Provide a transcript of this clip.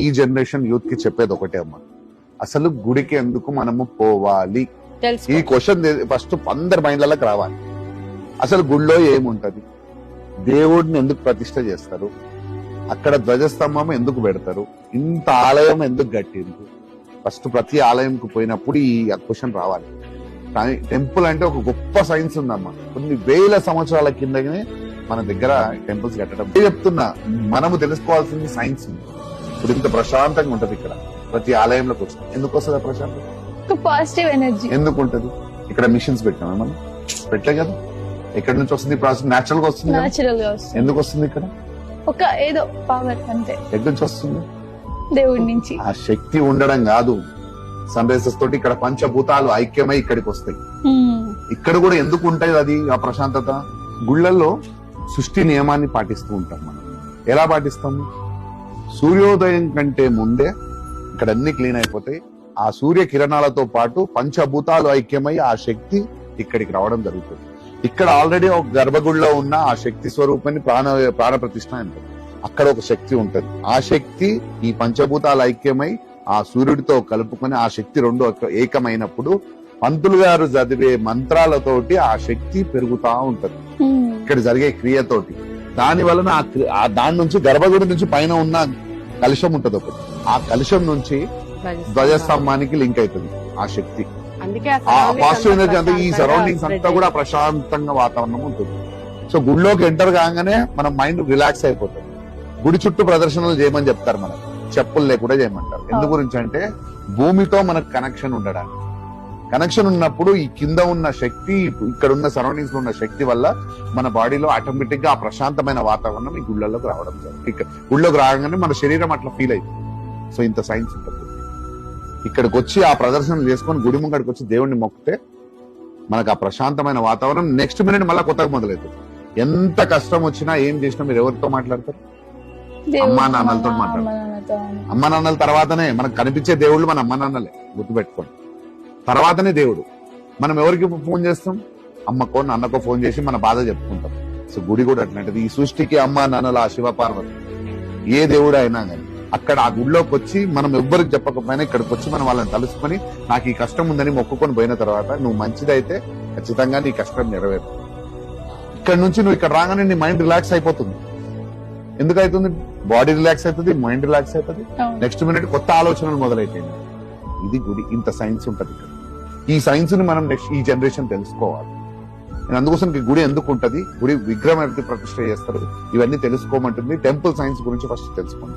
ఈ generation youth కి చెప్పేది ఒకటే అమ్మా, అసలు గుడికి ఎందుకు మనము పోవాలి? ఈ క్వశ్చన్ ఫస్ట్ అందరి మైండ్లకి రావాలి. అసలు గుడిలో ఏముంటది? దేవుడిని ఎందుకు ప్రతిష్ట చేస్తారు? అక్కడ ధ్వజస్తంభం ఎందుకు పెడతారు? ఇంత ఆలయం ఎందుకు కట్టిండ్రు? ఫస్ట్ ప్రతి ఆలయంకు పోయినప్పుడు ఈ క్వశ్చన్ రావాలి. కానీ టెంపుల్ అంటే ఒక గొప్ప సైన్స్ ఉందమ్మా. కొన్ని వేల సంవత్సరాల కిందనే మన దగ్గర టెంపుల్స్ కట్టడం. చెప్తున్నా, మనము తెలుసుకోవాల్సింది సైన్స్. ఇప్పుడు ఇంత ప్రశాంతంగా ఉంటది ఇక్కడ ప్రతి ఆలయంలోకి వచ్చి. ఎందుకు వస్తుంది ప్రశాంతం? పాజిటివ్ ఎనర్జీ ఎందుకు ఉంటది? ఇక్కడ మిషన్స్ పెట్టాం మనం, పెట్టలే కదా. ఎక్కడి నుంచి వస్తుంది? నేచురల్ గా వస్తుంది. నేచురల్ గా వస్తుంది. ఎందుకు వస్తుంది? ఇక్కడ ఒక ఏదో పవర్ అంతే. ఎక్కడి నుంచి వస్తుంది? దేవుడి నుంచి. ఆ శక్తి ఉండడం కాదు, సన్ రైజెస్ తోటి ఇక్కడ పంచభూతాలు ఐక్యమై ఇక్కడికి వస్తాయి. ఇక్కడ కూడా ఎందుకు ఉంటాయి అది ఆ ప్రశాంతత? గుళ్ళల్లో సృష్టి నియమాన్ని పాటిస్తూ ఉంటాం మనం. ఎలా పాటిస్తాము? సూర్యోదయం కంటే ముందే ఇక్కడ అన్ని క్లీన్ అయిపోతాయి. ఆ సూర్య కిరణాలతో పాటు పంచభూతాలు ఐక్యమై ఆ శక్తి ఇక్కడికి రావడం జరుగుతుంది. ఇక్కడ ఆల్రెడీ ఒక గర్భగుడిలో ఉన్న ఆ శక్తి స్వరూపాన్ని ప్రాణ ప్రతిష్ఠ అంటారు. అక్కడ ఒక శక్తి ఉంటది. ఆ శక్తి ఈ పంచభూతాలు ఐక్యమై ఆ సూర్యుడితో కలుపుకొని ఆ శక్తి రెండు ఏకమైనప్పుడు పంతులు గారు చదివే మంత్రాలతోటి ఆ శక్తి పెరుగుతా ఉంటది. ఇక్కడ జరిగే క్రియతోటి దాని వలన దాని నుంచి గర్భగుడి నుంచి పైన ఉన్న కలుషం ఉంటది ఒకటి. ఆ కలుషం నుంచి ధ్వజస్తంభానికి లింక్ అవుతుంది ఆ శక్తి. ఆ పాజిటివ్ ఎనర్జీ అంతా ఈ సరౌండింగ్స్ అంతా కూడా ప్రశాంతంగా వాతావరణం ఉంటుంది. సో గుడిలోకి ఎంటర్ కాగానే మన మైండ్ రిలాక్స్ అయిపోతుంది. గుడి చుట్టూ ప్రదర్శనలు చేయమని చెప్తారు, మనకు చెప్పులు లేకుండా చేయమంటారు. ఎందు గురించి అంటే భూమితో మనకు కనెక్షన్ ఉండడానికి. కనెక్షన్ ఉన్నప్పుడు ఈ కింద ఉన్న శక్తి, ఇక్కడ ఉన్న సరౌండింగ్స్ లో ఉన్న శక్తి వల్ల మన బాడీలో ఆటోమేటిక్ గా ఆ ప్రశాంతమైన వాతావరణం ఈ గుళ్ళలోకి రావడం జరుగుతుంది. ఇక్కడ గుళ్ళోకి రాగానే మన శరీరం అట్లా ఫీల్ అవుతుంది. సో ఇంత సైన్స్ ఉంటుంది. ఇక్కడికి వచ్చి ఆ ప్రదర్శనలు చేసుకొని గుడి ముంగడికి వచ్చి దేవుడిని మొక్కితే మనకు ఆ ప్రశాంతమైన వాతావరణం నెక్స్ట్ మినిట్ మళ్ళీ కొత్తగా మొదలవుతుంది. ఎంత కష్టం వచ్చినా ఏం చేసినా మీరు ఎవరితో మాట్లాడతారు? అమ్మా నాన్నలతో మాట్లాడతారు. అమ్మా నాన్నల తర్వాతనే మనకు కనిపించే దేవుళ్ళు మన అమ్మా నాన్నలే, గుర్తుపెట్టుకోండి. తర్వాతనే దేవుడు. మనం ఎవరికి ఫోన్ చేస్తాం? అమ్మకో నాన్నకో ఫోన్ చేసి మన బాధ చెప్పుకుంటాం. సో గుడి కూడా అట్లాంటిది. ఈ సృష్టికి అమ్మా నాన్నల ఆ శివ పార్వతి ఏ దేవుడు అయినా కానీ అక్కడ ఆ గుడిలోకి వచ్చి మనం ఎవ్వరికి చెప్పకపోయినా ఇక్కడికి వచ్చి మనం వాళ్ళని తలుసుకొని నాకు ఈ కష్టం ఉందని మొక్కుకొని పోయిన తర్వాత నువ్వు మంచిదైతే ఖచ్చితంగా నీ కష్టం నెరవేరు. ఇక్కడ నుంచి నువ్వు ఇక్కడ రాగానే నీ మైండ్ రిలాక్స్ అయిపోతుంది. ఎందుకు అవుతుంది? బాడీ రిలాక్స్ అవుతుంది, మైండ్ రిలాక్స్ అవుతుంది. నెక్స్ట్ మినిట్ కొత్త ఆలోచనలు మొదలైపోయింది. ఇది గుడి. ఇంత సైన్స్ ఉంటది ఇక్కడ. ఈ సైన్స్ ని మనం నెక్స్ట్ ఈ జనరేషన్ తెలుసుకోవాలి. నేను అందుకోసం గుడి ఎందుకు ఉంటది, గుడి విగ్రహం ఎంత ప్రతిష్ట చేస్తారు, ఇవన్నీ తెలుసుకోమంటుంది. టెంపుల్ సైన్స్ గురించి ఫస్ట్ తెలుసుకోండి.